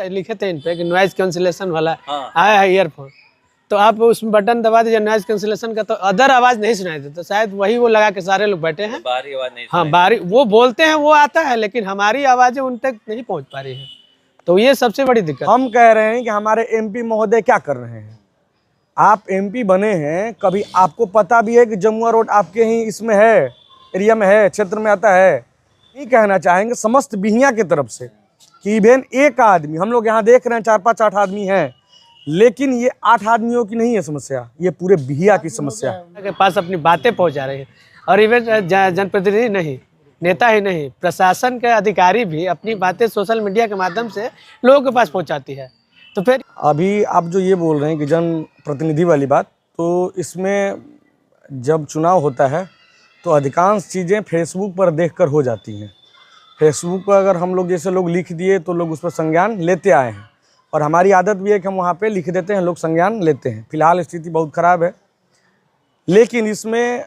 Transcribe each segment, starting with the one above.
लिखे थे इन पे कि नॉइज कैंसिलेशन वाला आया है ईयरफोन, तो आप उस बटन दबा दीजिए नॉइज कैंसिलेशन का, तो अदर आवाज नहीं सुनाई देती, तो शायद वही वो लगा के सारे लोग बैठे हैं, बाहरी आवाज नहीं। हाँ बाहरी वो बोलते हैं वो आता है, लेकिन हमारी आवाजें उन तक नहीं पहुंच पा रही है, तो ये सबसे बड़ी दिक्कत। हम कह रहे हैं कि हमारे एमपी महोदय क्या कर रहे हैं। आप एमपी बने हैं, कभी आपको पता भी है कि जमुआ रोड आपके ही इसमें है, एरिया में है, क्षेत्र में आता है। नहीं कहना चाहेंगे समस्त बिहिया की तरफ से कि इवेन एक आदमी, हम लोग यहाँ देख रहे हैं 4-5-8 आदमी हैं, लेकिन ये 8 आदमियों की नहीं है समस्या, ये पूरे बिहिया की समस्या के पास अपनी बातें पहुंचा रहे हैं। और इवन जनप्रतिनिधि नहीं, नेता ही नहीं, प्रशासन के अधिकारी भी अपनी बातें सोशल मीडिया के माध्यम से लोगों के पास पहुंचाती है। तो फिर अभी आप जो ये बोल रहे हैं कि जन प्रतिनिधि वाली बात, तो इसमें जब चुनाव होता है तो अधिकांश चीज़ें फेसबुक पर देखकर हो जाती हैं। फेसबुक पर अगर हम लोग जैसे लोग लिख दिए तो लोग उस पर संज्ञान लेते आए हैं, और हमारी आदत भी है कि हम वहाँ पे लिख देते हैं, लोग संज्ञान लेते हैं। फिलहाल स्थिति बहुत ख़राब है, लेकिन इसमें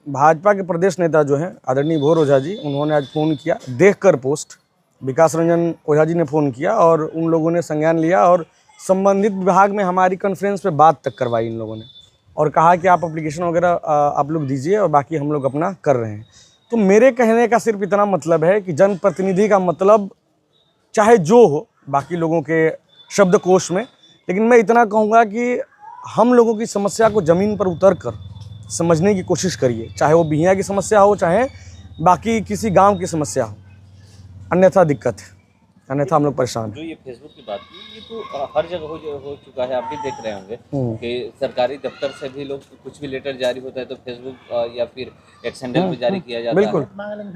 भाजपा के प्रदेश नेता जो हैं आदरणीय भोर ओझा जी, उन्होंने आज फ़ोन किया, देखकर पोस्ट विकास रंजन ओझा जी ने फ़ोन किया और उन लोगों ने संज्ञान लिया और संबंधित विभाग में हमारी कॉन्फ्रेंस पे बात तक करवाई इन लोगों ने, और कहा कि आप एप्लीकेशन वगैरह आप लोग दीजिए और बाकी हम लोग अपना कर रहे हैं। तो मेरे कहने का सिर्फ इतना मतलब है कि जनप्रतिनिधि का मतलब चाहे जो हो बाकी लोगों के शब्दकोश में, लेकिन मैं इतना कहूँगा कि हम लोगों की समस्या को ज़मीन पर उतर कर समझने की कोशिश करिए, चाहे वो बिहिया की समस्या हो, चाहे बाकी किसी गांव की समस्या हो, अन्यथा दिक्कत है, अन्यथा हम लोग परेशान जो ये फेसबुक की बात की, ये तो हर जगह हो चुका है, आप भी देख रहे होंगे कि सरकारी दफ्तर से भी लोग कुछ भी लेटर जारी होता है तो फेसबुक या फिर एक्स हैंडल पे जारी किया जाता है।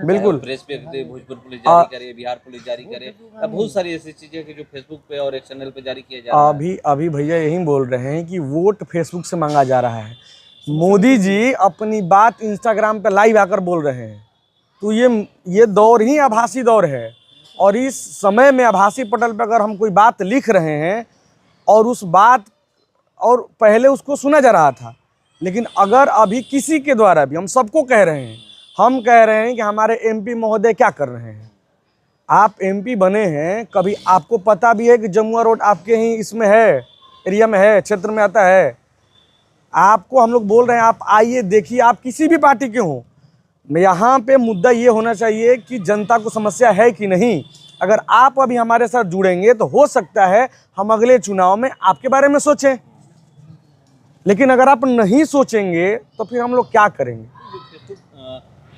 बिल्कुल प्रेस पे भोजपुर पुलिस जारी करे, बिहार पुलिस जारी करे, बहुत सारी ऐसी चीजें कि जो फेसबुक पे और एक्स हैंडल पे जारी किया जा रहा है। अभी भैया यही बोल रहे हैं कि वोट फेसबुक से मांगा जा रहा है। मोदी जी अपनी बात इंस्टाग्राम पे लाइव आकर बोल रहे हैं, तो ये दौर ही आभासी दौर है, और इस समय में आभासी पटल पर अगर हम कोई बात लिख रहे हैं और उस बात और पहले उसको सुना जा रहा था, लेकिन अगर अभी किसी के द्वारा भी, हम सबको कह रहे हैं, हम कह रहे हैं कि हमारे एमपी महोदय क्या कर रहे हैं। आप एमपी बने हैं, कभी आपको पता भी है कि जमुआ रोड आपके ही इसमें है, एरिया में है, क्षेत्र में आता है। आपको हम लोग बोल रहे हैं आप आइए देखिए, आप किसी भी पार्टी के हों, यहाँ पे मुद्दा ये होना चाहिए कि जनता को समस्या है कि नहीं। अगर आप अभी हमारे साथ जुड़ेंगे तो हो सकता है हम अगले चुनाव में आपके बारे में सोचें, लेकिन अगर आप नहीं सोचेंगे तो फिर हम लोग क्या करेंगे।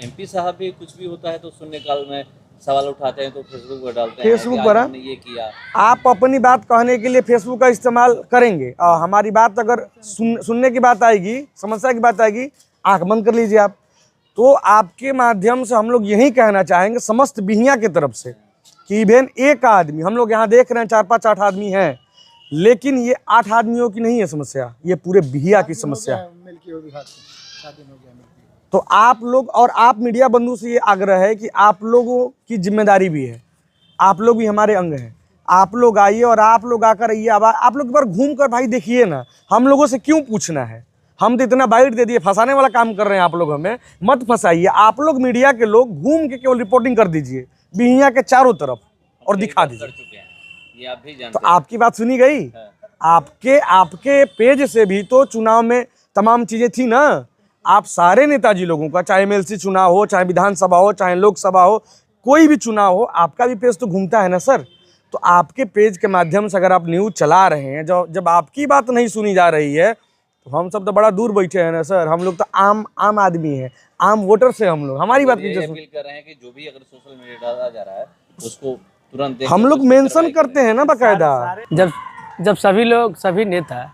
एमपी साहब भी कुछ भी होता है तो शून्यकाल में सवाल उठाते हैं तो फेसबुक पर डालते हैं, फेसबुक पर ये किया। आप अपनी बात कहने के लिए फेसबुक का इस्तेमाल करेंगे, हमारी बात अगर सुनने की बात आएगी, समस्या की बात आएगी, आंख बंद कर लीजिए आप। तो आपके माध्यम से हम लोग यही कहना चाहेंगे समस्त बिहिया की तरफ से कि इवेन एक आदमी, हम लोग यहाँ देख रहे हैं 4-5-8 आदमी हैं, लेकिन ये 8 आदमियों की नहीं है समस्या, ये पूरे बिहिया की समस्या है। तो आप लोग और आप मीडिया बंधु से ये आग्रह है कि आप लोगों की जिम्मेदारी भी है, आप लोग भी हमारे अंग हैं, आप लोग आइए और आप लोग आकर ये आप लोग एक बार घूम कर भाई देखिए ना, हम लोगों से क्यों पूछना है, हम तो इतना बाइट दे दिए, फंसाने वाला काम कर रहे हैं आप लोग, हमें मत फंसाइए। आप लोग मीडिया के लोग घूम के केवल रिपोर्टिंग कर दीजिए बिहिया के चारों तरफ और दिखा दीजिए, ये आप भी जानते तो आपकी बात सुनी गई। आपके पेज से भी तो चुनाव में तमाम चीजें थी ना, आप सारे नेताजी लोगों का, चाहे एमएलसी चुनाव हो, चाहे विधानसभा हो, चाहे लोकसभा हो, कोई भी चुनाव हो, आपका भी पेज तो घूमता है ना सर। तो आपके पेज के माध्यम से अगर आप न्यूज़ चला रहे हैं, जब आपकी बात नहीं सुनी जा रही है, तो हम सब तो बड़ा दूर बैठे हैं ना सर, हम लोग तो आम आदमी हैं, आम वोटर से हम लोग, हमारी बात अपील कर रहे हैं कि जो भी अगर सोशल मीडिया डाला जा रहा है उसको तुरंत हम लोग मेंशन करते हैं ना बाकायदा। जब सभी नेता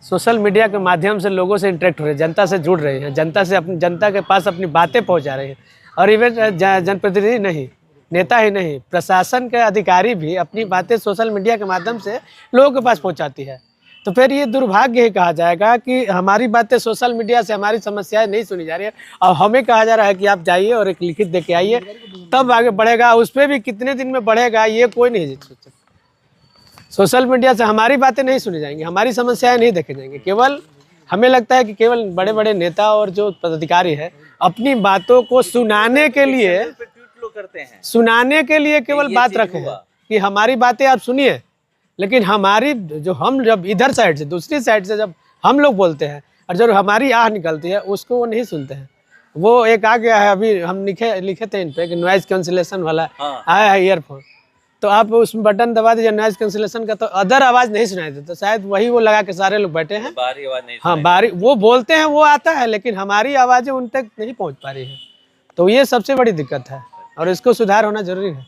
सोशल मीडिया के माध्यम से लोगों से इंटरेक्ट हो रहे हैं, जनता से जुड़ रहे हैं, जनता के पास अपनी बातें पहुंचा रहे हैं, और इवन जनप्रतिनिधि नहीं, नेता ही नहीं, प्रशासन के अधिकारी भी अपनी बातें सोशल मीडिया के माध्यम से लोगों के पास पहुंचाती है। तो फिर ये दुर्भाग्य ही कहा जाएगा कि हमारी बातें सोशल मीडिया से, हमारी समस्याएं नहीं सुनी जा रही है, और हमें कहा जा रहा है कि आप जाइए और एक लिखित दे के आइए, तब आगे बढ़ेगा। उस पर भी कितने दिन में बढ़ेगा ये कोई नहीं सोच। सोशल मीडिया से हमारी बातें नहीं सुनी जाएंगी, हमारी समस्याएं नहीं देखे जाएंगी। केवल हमें लगता है कि केवल बड़े बड़े नेता और जो पदाधिकारी है अपनी बातों को सुनाने के लिए केवल बात रखे हैं, कि हमारी बातें आप सुनिए, लेकिन हमारी जो हम जब इधर साइड से दूसरी साइड से जब हम लोग बोलते हैं और जब हमारी आह निकलती है उसको वो नहीं सुनते हैं। वो एक आ गया है, अभी हम लिखे थे इन पे कि नॉइज़ कैंसिलेशन वाला आया है ईयरफोन, तो आप उस बटन दबा दीजिए नॉइज़ कैंसिलेशन का, तो अदर आवाज़ नहीं सुनाई देता। तो शायद वही वो लगा के सारे लोग बैठे हैं, बाहरी आवाज नहीं हाँ बारी वो बोलते हैं वो आता है, लेकिन हमारी आवाज़ें उन तक नहीं पहुँच पा रही है। तो ये सबसे बड़ी दिक्कत है और इसको सुधार होना जरूरी है।